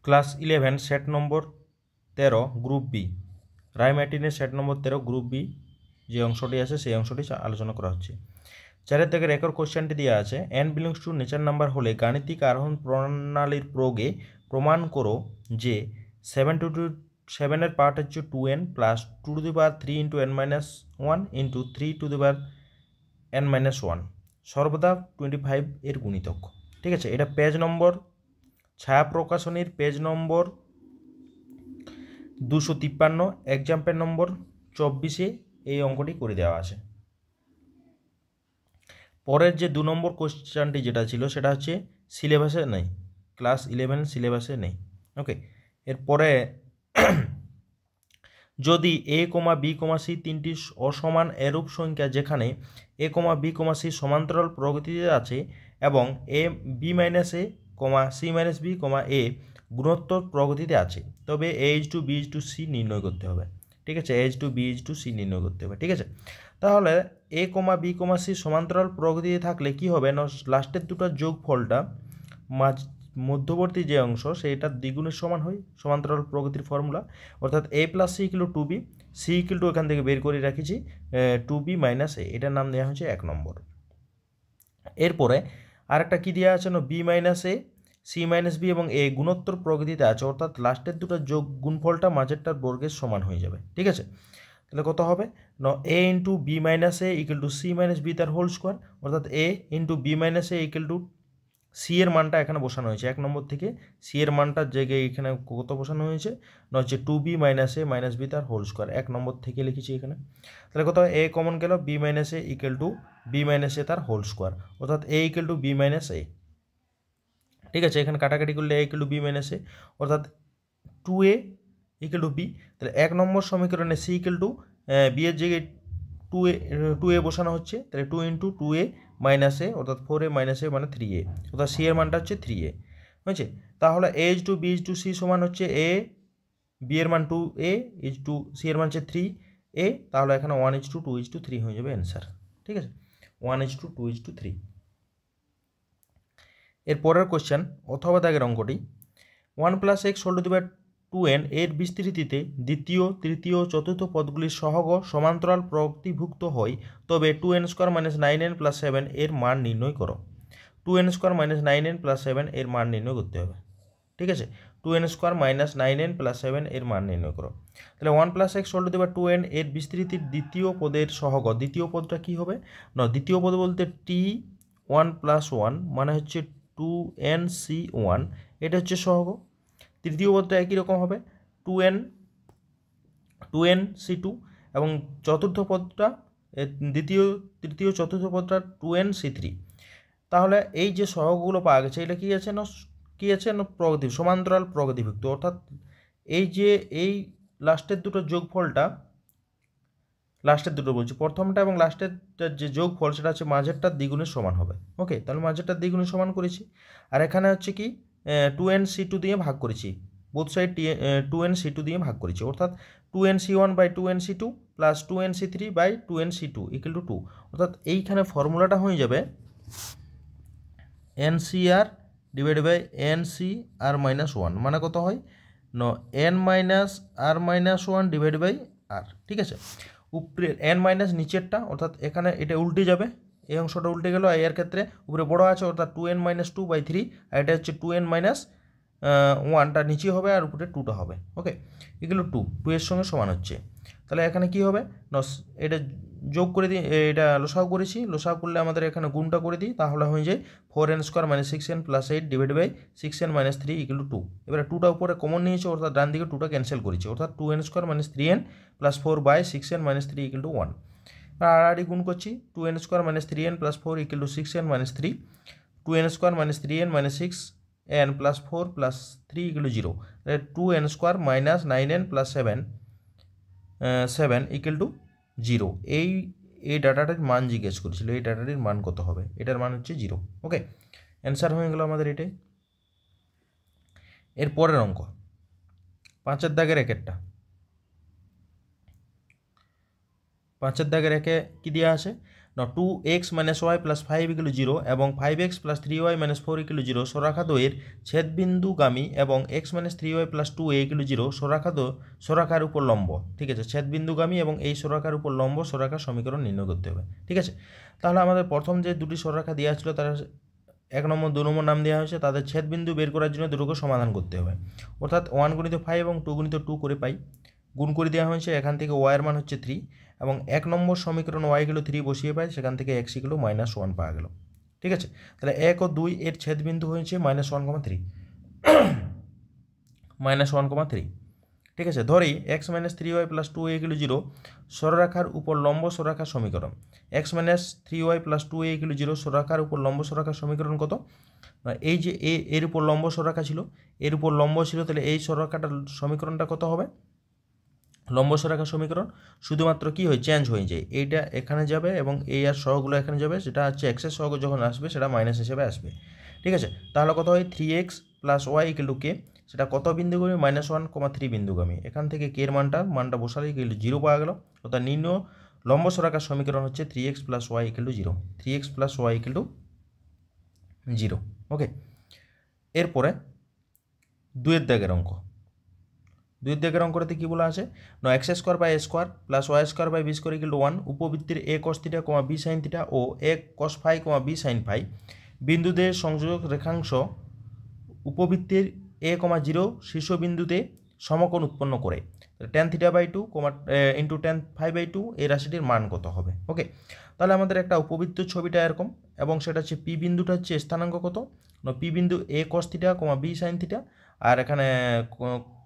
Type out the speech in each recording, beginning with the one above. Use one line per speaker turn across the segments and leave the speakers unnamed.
Class 11 set number 13 group B, রায়মার্টিনের set number 13 group B যে অংশটি আছে সেই অংশটি আলোচনা করা হচ্ছে। 4 থেকে রেকর্ড কোশ্চেনটি দেওয়া আছে, n belongs to nature number হলে গাণিতিক আরোহণ প্রণালীর প্রয়োগে প্রমাণ করো যে 7 এর পার্ট হচ্ছে 2n plus 2³ into n minus 1 into 3n-1 সর্বদা 25 এর গুণিতক। ঠিক আছে, এটা পেজ নম্বর ছায়া প্রকাশনীর পেজ নম্বর 253, এক্সাম্পল নম্বর 24-এ এই অঙ্কটি করে দেওয়া আছে। পরের যে 2 নম্বর কোশ্চেনটি যেটা ছিল সেটা হচ্ছে সিলেবাসে নেই, ক্লাস 11 সিলেবাসে নেই। ওকে, এরপরে যদি a, b, c তিনটি অসমান এরূপ সংখ্যা যেখানে a, b, c সমান্তরাল প্রগতিতে আছে এবং a, b - a, c - b, a গুণোত্তর প্রগতিতে আছে, তবে a:b:c নির্ণয় করতে হবে। ঠিক আছে, a:b:c নির্ণয় করতে হবে। ঠিক আছে, তাহলে a, b, c সমান্তরাল প্রগতিতে থাকলে কি হবে না, লাস্টের দুটোর যোগফলটা মধ্যবর্তী যে অংশ সেইটার দ্বিগুণের সমান হয়, সমান্তরাল প্রগতির ফর্মুলা, অর্থাৎ a + c = 2b, c = এখান থেকে বের করে রাখিছি 2b - a, এটার নাম দেওয়া হচ্ছে 1 নম্বর। এরপরে আরেকটা কি দেওয়া আছে না, b - a, c - b এবং a গুণোত্তর প্রগতিতে আছে, অর্থাৎ লাস্টের দুটো যোগ গুণফলটা মাঝেরটার বর্গের সমান হয়ে যাবে। ঠিক আছে, তাহলে কত হবে না, a × b - a = c - b তার হোল স্কোয়ার, অর্থাৎ a × b - a c এর মানটা এখানে বসানো হয়েছে 1 নম্বর থেকে, c এর মানটার জায়গায় এখানে কত বসানো হয়েছে না হচ্ছে 2b - a - b তার হোল স্কোয়ার 1 নম্বর থেকে লিখেছি এখানে। তাহলে কত, a কমন গেল, b - a = b - a তার হোল স্কোয়ার, অর্থাৎ a = b - a। ঠিক আছে, এখানে কাটাকাটি করলে a = b - a, অর্থাৎ 2a = b। তাহলে 1 নম্বর সমীকরণে c = b এর জায়গায় 2a বসানো হচ্ছে, তাহলে 2 × 2a - a, অর্থাৎ 4a - a মানে 3a, অর্থাৎ c এর মানটা হচ্ছে 3a হয়েছে। তাহলে a:b:c সমান হচ্ছে a, b এর মান 2a, c এর মান হচ্ছে 3a, তাহলে এখানে 1:2:3 হয়ে যাবে অ্যান্সার। ঠিক আছে, 1:2:3। এর পরের কোশ্চেন অথবা দাগের অঙ্কটি, 1 + x ^ 2n এর বিস্তৃতিতে দ্বিতীয়, তৃতীয়, চতুর্থ পদগুলির সহগ সমান্তরাল প্রগতিভুক্ত হয়, তবে 2n² - 9n + 7 এর মান নির্ণয় করো। 2n² - 9n + 7 এর মান নির্ণয় করতে হবে। ঠিক আছে, 2n² - 9n + 7 এর মান নির্ণয় করো। তাহলে 1 + x ^ 2n এর বিস্তৃতির দ্বিতীয় পদের সহগ, দ্বিতীয় পদটা কি হবে না, দ্বিতীয় পদ বলতে t1 + 1 মানে হচ্ছে 2nc1, এটা হচ্ছে সহগ। তৃতীয় পদটা একই রকম হবে 2nc2, এবং চতুর্থ পদটা দ্বিতীয়, তৃতীয়, চতুর্থ পদটা 2nc3। তাহলে এই যে সহগগুলো পাওয়া গেছে এটা কি আছে না প্রগতি, সমান্তরাল প্রগতিভুক্ত, অর্থাৎ এই যে এই লাস্টের দুটো যোগফলটা, লাস্টের দুটো বলছি, প্রথমটা এবং লাস্টের যে যোগফল সেটা হচ্ছে মাঝেরটার দ্বিগুণের সমান হবে। ওকে, তাহলে মাঝেরটার দ্বিগুণের সমান করেছি, আর এখানে হচ্ছে কি 2nc2 দিয়ে ভাগ করেছি, বোথ সাইড 2nc2 দিয়ে ভাগ করেছি, অর্থাৎ 2nc1/2nc2 প্লাস 2nc3/2nc2 = 2, অর্থাৎ এইখানে ফর্মুলাটা হয়ে যাবে ncr / ncr-1 মানে কত হয় না, n-r-1 / r। ঠিক আছে, উপরে n মাইনাস নিচেরটা, অর্থাৎ এখানে এটা উল্টে যাবে, এই অংশটা উল্টে গেল, এর ক্ষেত্রে উপরে বড় আছে অর্থাৎ 2n - 2/3, আর এটা হচ্ছে 2n - 1টা নিচে হবে আর উপরে 2টা হবে। ওকে, এগুলো 2 এর সঙ্গে সমান হচ্ছে। তাহলে এখানে কি হবে না, এটা যোগ করে দিই, এটা লসাগু করেছি, লসাগু করলে আমাদের এখানে গুণটা করে দিই, তাহলে হয়ে যায় 4n² - 6n + 8 / 6n - 3 = 2। এবারে 2টা উপরে কমন নিয়েছে, অর্থাৎ ডান দিকে 2টা ক্যান্সেল করেছি, অর্থাৎ 2n² - 3n + 4/6n - 3 = 1। আর গুণ করছি 2n² - 3n + 4 = 6n - 3, 2n² - 3n - 6n + 4 + 3 = 0, 2n² - 9n + 7 = 0। এই ডাটাটির মান জিজ্ঞেস করেছিল, এই ডাটাটির মান কত হবে, এটার মান হচ্ছে 0। ওকে, অ্যান্সার হয়ে গেল আমাদের এটাই। এর পরের অঙ্ক 5-এর দাগের একেরটা, 5-এর দাগের একে কি দেওয়া আছে না 2x minus Y plus 5 equal 0 এবং 5x plus 3y minus 4 equal 0 সরাখা দ্বয়ের ছেদবিন্দুগামী এবং x minus 3y plus 2a equal 0 সরাখার উপর লম্ব। ঠিক আছে, ছেদবিন্দুগামী এবং এই সরাখার উপর লম্ব সরাখার সমীকরণ নির্ণয় করতে হবে। ঠিক আছে, তাহলে আমাদের প্রথম যে দুটি সরাখা দেওয়া ছিল তার 1 নম্বর 2 নম্বর নাম দেওয়া হয়েছে, তাদের ছেদবিন্দু বের করার জন্য দুটোকে সমাধান করতে হবে। অর্থাৎ 1 গুণিত 5 এবং 2 গুণিত 2 করে পাই, গুণ করে দেওয়া হয়েছে। এখান থেকে y এর মান হচ্ছে 3 এবং 1 নম্বর সমীকরণ y গেল 3 বসিয়ে পাই, সেখান থেকে x গেল -1 পাওয়া গেল। ঠিক আছে, তাহলে 1 ও 2 এর ছেদবিন্দু হয়েছে -1,3 -1,3। ঠিক আছে, ধরি x minus 3y plus 2a equal 0 সরলরেখার উপর লম্ব সরলরেখার সমীকরণ। x minus 3y plus 2a equal 0 সরলরেখার উপর লম্ব সরলরেখার সমীকরণ কত? এই যে এর উপর লম্ব সরলরেখা ছিল, এর উপর লম্ব ছিল, তাহলে এই সরলরেখাটার সমীকরণটা কত হবে? লম্ব সরলরেখার সমীকরণ শুধুমাত্র কি হয়, চেঞ্জ হয়ে যায়। এইটা এখানে যাবে এবং এই আর সহগুলো এখানে যাবে, সেটা হচ্ছে এক্সের সহগ যখন আসবে সেটা মাইনাস হিসেবে আসবে। ঠিক আছে, তাহলে কত হয় 3x plus y equal to k, সেটা কত বিন্দুগামী? -1,3 বিন্দুগামী। এখান থেকে কে এর মানটা বসালে ইকুয়াল 0 পাওয়া গেল। অর্থাৎ নির্ণয় লম্ব সরলরেখার সমীকরণ হচ্ছে 3x plus y equal to 0, 3x plus y equal to 0। Okay, এরপরে 2 দাগের অঙ্ক। 2 দাগের অঙ্কটাতে কী বলা আছে? না x square by a square plus y square by b square equal to 1 উপবৃত্তির a cos theta, b sin theta ও a cos phi, b sin phi বিন্দুদের সংযোজক রেখাংশ উপবৃত্তির a, 0 শীর্ষবিন্দুতে সমকোণ উৎপন্ন করে tan theta by 2 into tan phi by 2 এই রাশিটির মান কত হবে? ওকে, তাহলে আমাদের একটা উপবৃত্ত ছবিটা এরকম, এবং সেটা হচ্ছে পি বিন্দুটা হচ্ছে স্থানাঙ্ক কত? না পি বিন্দু a cos theta, b sin theta, আর এখানে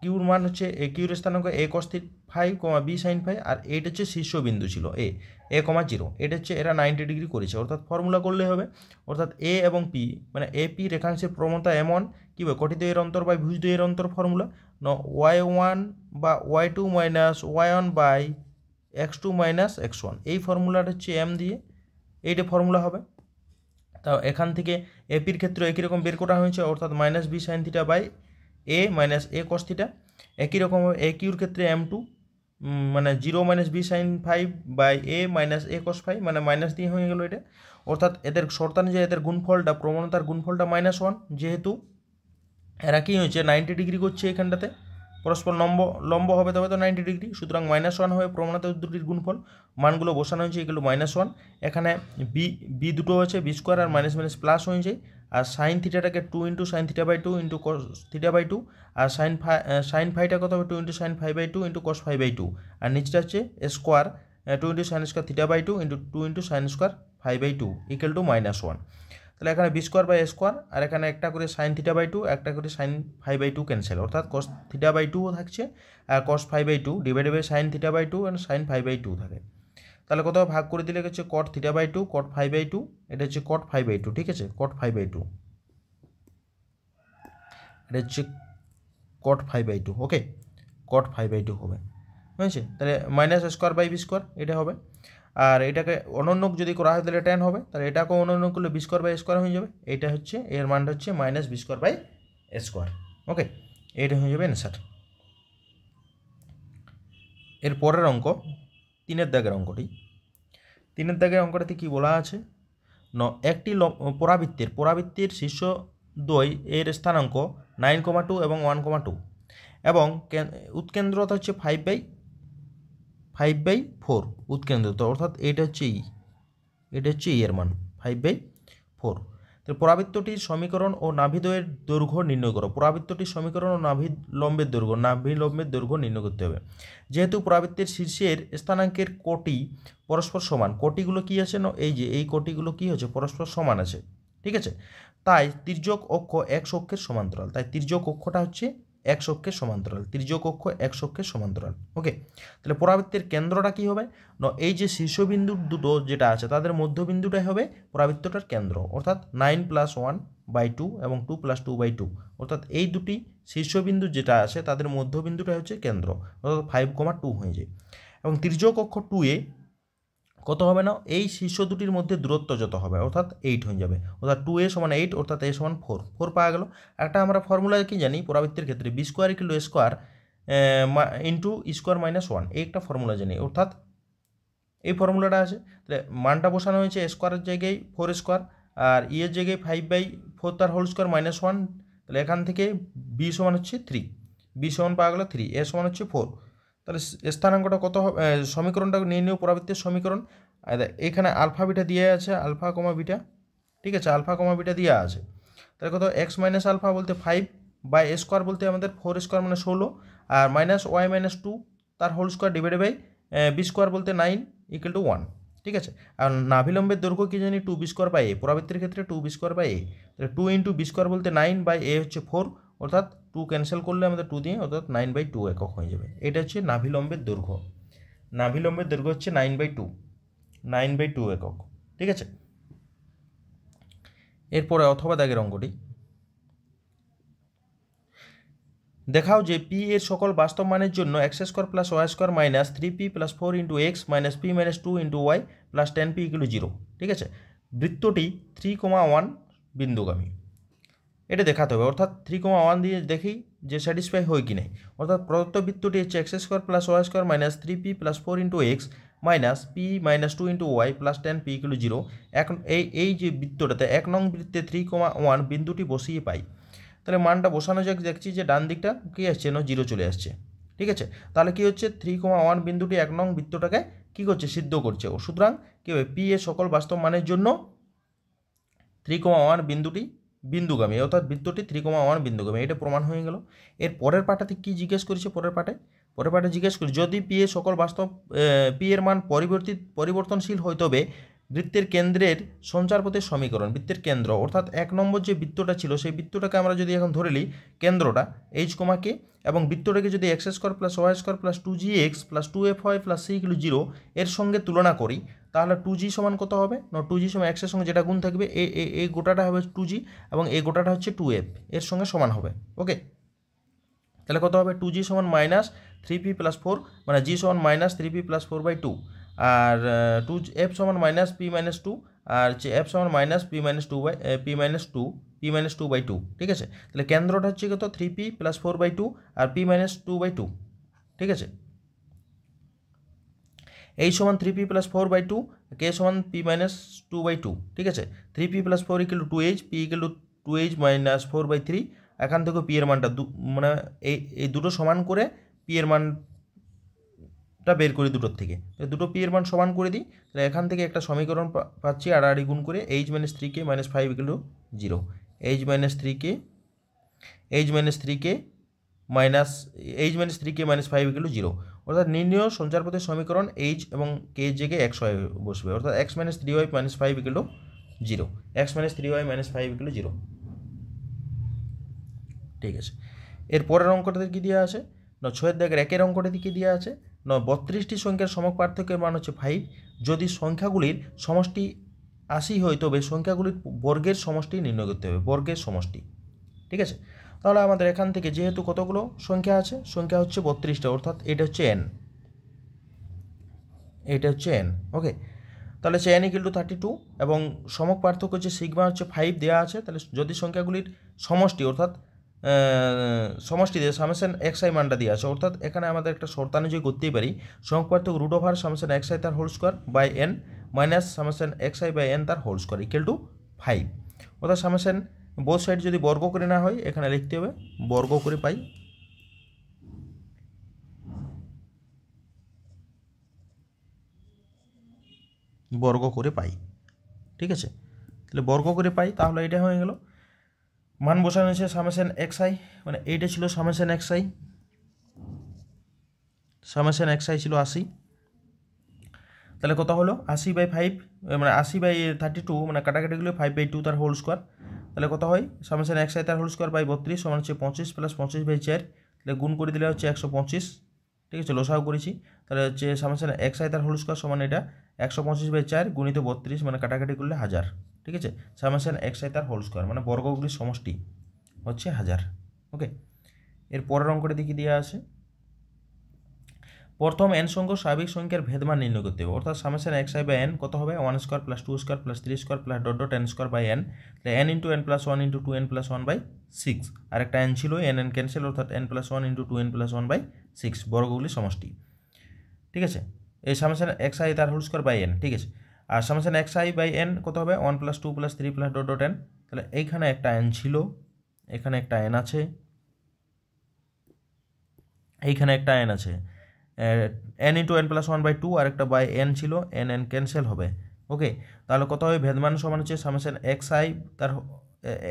কিউর মান হচ্ছে কিউর স্থানাঙ্ক a cos phi, b sin phi, আর এইটা হচ্ছে শীর্ষবিন্দু ছিল a, 0। এটা হচ্ছে এরা 90 ডিগ্রি করেছে, অর্থাৎ ফর্মুলা করলে হবে। অর্থাৎ a এবং p মানে AP রেখাংশের প্রবণতা এমন কী হবে, কটিদ্বয়ের অন্তর বাই ভুজদ্বয়ের অন্তর ফর্মুলা না y1 বা y2 minus y1 by x2 minus x1, এই ফর্মুলাটা হচ্ছে m দিয়ে এইটা ফর্মুলা হবে। তাও এখান থেকে এপির ক্ষেত্রে একই রকম বের করা হয়েছে, অর্থাৎ -b sin theta by a minus a cos theta. একই রকম a কিউর ক্ষেত্রে m2 মানে 0 - b sin phi by a minus a cos phi, মানে মাইনাস দিয়ে হয়ে গেল এটা। অর্থাৎ এদের শর্তানুযায়ী এদের গুণফলটা, প্রবণতার গুণফলটা -1, যেহেতু এরা কী হয়েছে 90 ডিগ্রি করছে এখানটাতে, পরস্পর লম্ব হবে তবে তো 90 ডিগ্রি, সুতরাং -1 হবে প্রবণতা দুটির গুণফল। মানগুলো বসানো হয়েছে, এগুলো -1। এখানে বি দুটো আছে, বি স্কোয়ার আর মাইনাস মাইনাস প্লাস হয়ে যায়। আর সাইন থিটাটাকে 2 into sine theta by 2 into cos theta by 2, আর সাইন ফাইটা কত হবে 2 into sine phi by 2 into cos phi by 2, আর নিচটা হচ্ছে square 2 into sine square theta by 2 into 2 into sine square phi by 2 equal to -1। তাহলে এখানে b square by A square, আর এখানে একটা করে সাইন থিটা বাই 2, একটা করে সাইন ফাই বাই 2 ক্যান্সেল, অর্থাৎ কস থিটা বাই 2 থাকছে, আর cos phi by 2 divided by sine theta by 2 আর সাইন ফাই বাই 2 থাকে। তাহলে কোথাও ভাগ করে দিলে হচ্ছে cot theta by 2, cot phi by 2, এটা হচ্ছে কট ফাই বাই 2। ঠিক আছে, কট ফাই বাই 2, এটা হচ্ছে cot phi by 2। Okay, cot phi by 2 হবে, বুঝেছে? তাহলে minus square by b square এটা হবে, আর এটাকে অনন্য যদি করা হয় তাহলে ট্যান হবে, তাহলে এটাকেও অনন্য করলে বি স্কোয়ার বাই স্কোয়ার হয়ে যাবে। এটা হচ্ছে এর মানটা হচ্ছে -b স্কোয়ার বাই স্কোয়ার। ওকে, এটা হয়ে যাবে অ্যান্সার। এর পরের অঙ্ক 3 দাগের অঙ্কটি। 3 দাগের অঙ্কটাতে কী বলা আছে? একটি পরাবৃত্তের শীর্ষ দ্বয় এর স্থানাঙ্ক 9,2 এবং 1,2 এবং উৎকেন্দ্রতা হচ্ছে 5/4 উৎকেন্দ্রতা, অর্থাৎ এটা হচ্ছে এর মান 5/4। তো পরাবৃত্তটির সমীকরণ ও নাভিদ্বয়ের দৈর্ঘ্য নির্ণয় করো। পরাবৃত্তটির সমীকরণ ও নাভিলম্বের দৈর্ঘ্য নির্ণয় করতে হবে। যেহেতু পরাবৃত্তের শীর্ষের স্থানাঙ্কের কোটি পরস্পর সমান, কোটিগুলো কি আছে না, এই যে এই কোটিগুলো কি হচ্ছে পরস্পর সমান আছে। ঠিক আছে, তাই তির্যক অক্ষ x অক্ষের সমান্তরাল, তাই তির্যক অক্ষটা হচ্ছে x অক্ষের সমান্তরাল, তির্যক অক্ষ x অক্ষের সমান্তরাল। ওকে, তাহলে পরাবৃত্তের কেন্দ্রটা কি হবে না, এই যে শীর্ষবিন্দু দুটো যেটা আছে তাদের মধ্যবিন্দুটাই হবে পরাবৃত্তটার কেন্দ্র, অর্থাৎ 9 + 1/2 এবং 2 + 2/2, অর্থাৎ এই দুটি শীর্ষবিন্দু যেটা আছে তাদের মধ্যবিন্দুটাই হচ্ছে কেন্দ্র, অর্থাৎ 5,2 হয়ে যায়। এবং তির্যক অক্ষ 2-এ কত হবে না, এই শীর্ষ দুটির মধ্যে দূরত্ব যত হবে অর্থাৎ 8 হয়ে যাবে, অর্থাৎ 2a = 8, অর্থাৎ a = 4 পাওয়া গেল। একটা আমরা ফর্মুলা কি জানি পরাবৃত্তের ক্ষেত্রে, b square = a square into square -1, এই একটা ফর্মুলা জানি, অর্থাৎ এই ফর্মুলাটা আছে। তাহলে মানটা বসানো হয়েছে এ স্কোয়ারের জায়গায় 4 স্কোয়ার, আর ই এর জায়গায় 5/4 তার হোল স্কোয়ার -1। তাহলে এখান থেকে বি সমান হচ্ছে 3, বি সমান পাওয়া গেল 3, এ সমান হচ্ছে 4। তাহলে স্থানাঙ্কটা কত হবে, সমীকরণটা নির্ণয় পরাবৃত্তের সমীকরণ। এখানে আলফা বিটা দিয়ে আছে, আলফা কমা বিটা, ঠিক আছে, আলফা কমা বিটা দিয়ে আছে। তাহলে কত, এক্স মাইনাস আলফা বলতে 5/a স্কোয়ার বলতে আমাদের 4 স্কোয়ার মানে 16, আর -y-2 তার whole square divided by b square বলতে 9 = 1, ঠিক আছে। আর নাভিলম্বের দৈর্ঘ্য কি জানি 2b স্কোয়ার বাই এ, পরাবৃত্তের ক্ষেত্রে 2b স্কোয়ার বাই এ। তাহলে 2 × b স্কোয়ার বলতে 9/a হচ্ছে 4, অর্থাৎ 2 ক্যান্সেল করলে আমাদের 2 দিয়ে, অর্থাৎ 9/2 একক হয়ে যাবে। এটা হচ্ছে নাভিলম্বের দৈর্ঘ্য। নাভিলম্বের দৈর্ঘ্য হচ্ছে 9/2 একক, ঠিক আছে। এরপরে অথবা দাগের অঙ্কটি, দেখাও যে পি এর সকল বাস্তব মানের জন্য x² + y² - 3p + 4 × x - p - 2 × y + 10p = 0, ঠিক আছে। বৃত্তটি 3,1 বিন্দুগামী, এটা দেখাতে হবে। অর্থাৎ 3,1 দিয়ে দেখি যে স্যাটিসফাই হয় কি নাই। অর্থাৎ প্রদত্ত বৃত্তটি হচ্ছে x² + y² - 3p + 4 × x - p - 2 × y + 10p = 0। এখন এই যে বৃত্তটাতে 1 নং বৃত্তে 3,1 বিন্দুটি বসিয়ে পাই। তাহলে মানটা বসানো যাক, দেখছি যে ডান দিকটা কী আসছে না, 0 চলে আসছে, ঠিক আছে। তাহলে কি হচ্ছে, 3,1 বিন্দুটি 1 নং বৃত্তটাকে কী করছে, সিদ্ধ করছে। ও সুতরাং কী হবে, পি এর সকল বাস্তব মানের জন্য 3,1 বিন্দুটি বিন্দুগামী, অর্থাৎ বৃত্তটি 3,1 বিন্দুগামী, এটা প্রমাণ হয়ে গেল। এর পরের পাটাতে কী জিজ্ঞেস করেছে, পরের পাটে জিজ্ঞেস করি, যদি পি এর সকল বাস্তব পি এর মান পরিবর্তনশীল হয় তবে বৃত্তের কেন্দ্রের সঞ্চারপথের সমীকরণ। বৃত্তের কেন্দ্র অর্থাৎ 1 নম্বর যে বৃত্তটা ছিল, সেই বৃত্তটাকে আমরা যদি এখন ধরে নিই কেন্দ্রটা h, k, এবং বৃত্তটাকে যদি x² + y² + 2gx + 2fy + c = 0 এর সঙ্গে তুলনা করি, তাহলে 2g সমান কত হবে না, 2g সমান x এর সঙ্গে যেটা গুণ থাকবে এই গোটাটা হবে 2g, এবং এই গোটাটা হচ্ছে 2f এর সঙ্গে সমান হবে। ওকে, তাহলে কত হবে, 2g সমান -3p + 4, মানে g সমান -3p + 4/2, আর 2f সমান -p - 2, আর f সমান -p - 2/2, ঠিক আছে। তাহলে কেন্দ্রটা হচ্ছে কত, 3p + 4/2 আর p - 2/2, ঠিক আছে। h সমান 3p + 4/2, k সমান p - 2/2, ঠিক আছে। 3p + 4 = 2h, p = 2h - 4/3। এখান থেকে পি এর মানটা মানে এই দুটো সমান করে পি এর মানটা বের করি দুটোর থেকে। দুটো পি এর মান সমান করে দিই, তাহলে এখান থেকে একটা সমীকরণ পাচ্ছি, আড়াআড়ি গুণ করে h - 3k - 5 = 0, h - 3k - 5 = 0। অর্থাৎ নির্ণয় সঞ্চারপথের সমীকরণ h এবং k এর জায়গায় x হয়ে বসবে, অর্থাৎ x - 3y - 5 = 0, x - 3y - 5 = 0, ঠিক আছে। এর পরের অঙ্কটাতে কী দেওয়া আছে না, 6 দাগের 1 অঙ্কটাতে কী দেওয়া আছে না, 32টি সংখ্যার সমক পার্থক্যের মান হচ্ছে 5। যদি সংখ্যাগুলির সমষ্টি 80 হয় তবে সংখ্যাগুলির বর্গের সমষ্টি নির্ণয় করতে হবে, বর্গের সমষ্টি, ঠিক আছে। তাহলে আমাদের এখান থেকে যেহেতু কতগুলো সংখ্যা আছে, সংখ্যা হচ্ছে 32টা, অর্থাৎ এটা হচ্ছে n, এটা হচ্ছে n, ওকে। তাহলে হচ্ছে n = 32, এবং সমক পার্থক্য হচ্ছে সিগমা হচ্ছে 5 দেওয়া আছে। তাহলে যদি সংখ্যাগুলির সমষ্টি, অর্থাৎ সমষ্টি দিয়ে সামেশন xi মানটা দিয়ে আছে, অর্থাৎ এখানে আমাদের একটা শর্তানুযায়ী করতেই পারি, সমক পার্থক্য √সামেশন xi তার whole square by n minus summation xi by n তার হোল স্কোয়ার = 5। অর্থাৎ সামেশন বোথ সাইড যদি বর্গ করে না হয়, এখানে লিখতে হবে বর্গ করে পাই, বর্গ করে পাই, ঠিক আছে। তাহলে বর্গ করে পাই, তাহলে এটা হয়ে গেল। মান বসানো হয়েছে সামেশন xi, মানে এইটা ছিল সামেশন xi, সামেশন xi ছিল 80। তাহলে কত হলো, 80/5, মানে 80/32, মানে কাটাকাটিগুলো 5/2 তার হোল স্কোয়ার। তাহলে কত হয়, সামেশন xi তার হোল স্কোয়ার বাই 32 সমান হচ্ছে 25 + 25/4, তাহলে গুণ করে দিলে হচ্ছে 125, ঠিক আছে, লসাগু করেছি। তাহলে হচ্ছে সামেশন xi তার হোল স্কোয়ার সমান এটা 125/4 গুণিত 32, মানে কাটাকাটি করলে 1000, ঠিক আছে। সামেশন xi তার হোল স্কোয়ার মানে বর্গগুলির সমষ্টি হচ্ছে 1000, ওকে। এর পরের অঙ্কটা দেখি দেওয়া আছে, প্রথম n সংখ্যক স্বাভাবিক সংখ্যার ভেদমান নির্ণয় করতে হবে। অর্থাৎ সামেশন xi/n কত হবে, 1² + 2² + 3² + n²/n, তাহলে n × n + 1 × 2n + 1/6, আর একটা n ছিল, n ক্যান্সেল, অর্থাৎ n + 1 × 2n + 1/6 বর্গগুলির সমষ্টি, ঠিক আছে। এই সামেশন এক্স আই তার হোল স্কোয়ার বাই এন, ঠিক আছে। আর summation x I by n কত হবে 1 + 2 + 3 + ডট ডট এন। তাহলে এইখানে একটা এন ছিল, এখানে একটা এন আছে, এইখানে একটা এন আছে, এন ইন্টু এন প্লাস 1/2 আর একটা বাই এন ছিল, এন এন ক্যান্সেল হবে। ওকে, তাহলে কত হবে ভেদমান সমান হচ্ছে সামেশন এক্স আই তার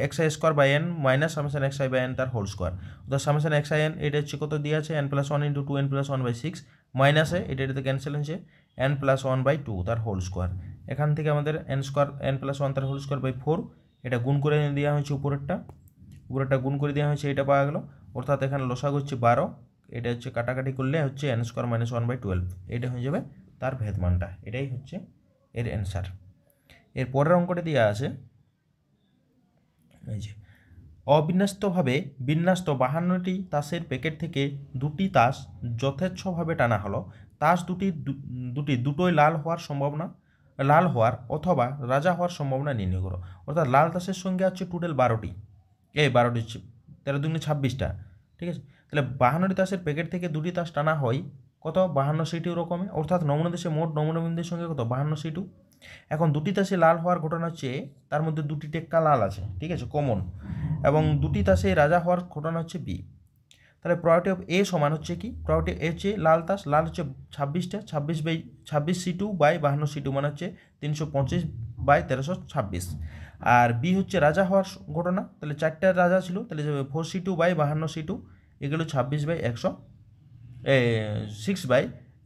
X I square by N minus summation x I by N তার হোল স্কোয়ার। অর্থাৎ সামেশন এক্স আই এন এটা হচ্ছে কত দিয়ে আছে N plus 1 into 2 N plus 1/6 মাইনাসে এটাতে ক্যান্সেল হচ্ছে এন প্লাস 1/2 তার হোল স্কোয়ার। এখান থেকে আমাদের এন স্কোয়ার এন প্লাস 1 তার হোল স্কোয়ার বাই 4, এটা গুণ করে দেওয়া হয়েছে উপরেরটা গুণ করে দেওয়া হয়েছে, এটা পাওয়া গেল। অর্থাৎ এখানে লসাগু হচ্ছে 12, এটা হচ্ছে কাটাকাটি করলে হচ্ছে এন স্কোয়ার মাইনাস 1/12, এটা হয়ে যাবে তার ভেদমানটা। এটাই হচ্ছে এর অ্যান্সার। এর পরের অঙ্কটা দেওয়া আছে এই যে অবিন্যস্তভাবে বিন্যস্ত 52টি তাসের প্যাকেট থেকে 2টি তাস যথেচ্ছভাবে টানা হলো। তাস দুটোই লাল হওয়ার অথবা রাজা হওয়ার সম্ভাবনা নির্ণয় করো। অর্থাৎ লাল তাসের সঙ্গে আছে টোটাল 12টি, 12টি 13 দুগুণে 26টা, ঠিক আছে। তাহলে 52টি তাসের প্যাকেট থেকে 2টি তাস টানা হয় কত 52 সিটু রকমে, অর্থাৎ নমুনা দেশে মোট নমুনা বিন্দুর সঙ্গে কত 52 সিটু। এখন 2টি তাসে লাল হওয়ার ঘটনা হচ্ছে তার মধ্যে 2টি টেক্কা লাল আছে, ঠিক আছে, কমন, এবং 2টি তাসে রাজা হওয়ার ঘটনা হচ্ছে বি। তাহলে প্রবাবিলিটি অফ এ সমান হচ্ছে কি, প্রবাবিলিটি এ হচ্ছে লাল হচ্ছে 26টা, 26 সিটু বাই 52 সিটু মানে হচ্ছে 325 বাই 1326। আর বি হচ্ছে রাজা হওয়ার ঘটনা, তাহলে 4টা রাজা ছিল, তাহলে 4 সিটু বাই 52 সিটু এগুলো 26 বাই 6 বাই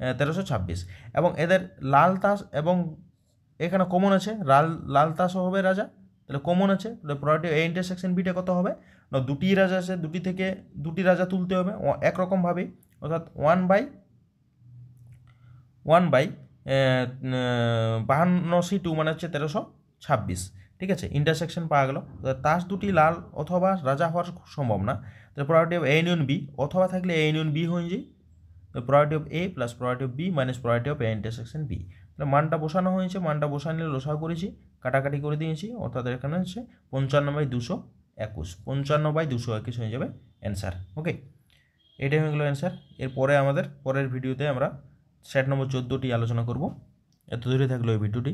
1326। এবং এদের লাল তাস এবং এখানে কমন আছে লাল তাসও হবে রাজা, তাহলে কমন আছে, তাহলে প্রবাবিলিটি এ ইন্টারসেকশন বিটা কত হবে না 2টি রাজা আছে, 2টি থেকে 2টি রাজা তুলতে হবে একরকমভাবেই, অর্থাৎ 1/52 সি 2 মানে হচ্ছে 1326, ঠিক আছে। ইন্টারসেকশন পাওয়া গেল। তাস 2টি লাল অথবা রাজা হওয়ার সম্ভাবনা, তাহলে probability of A union B অথবা থাকলে এ ইউনিয়ন বি হয়ে যায়, probability of A plus probability of B minus probability of A intersection B. তাহলে মানটা বসানো হয়েছে, মানটা বসানো লসাগু করেছি, কাটাকাটি করে দিয়েছি, অর্থাৎ এখানে হচ্ছে 55/221, 55/221 হয়ে যাবে অ্যান্সার। ওকে, এটাই হয়ে গেলো অ্যান্সার। এরপরে আমাদের পরের ভিডিওতে আমরা সেট নম্বর 14টি আলোচনা করব। এত দূরে থাকলো এই ভিডিওটি।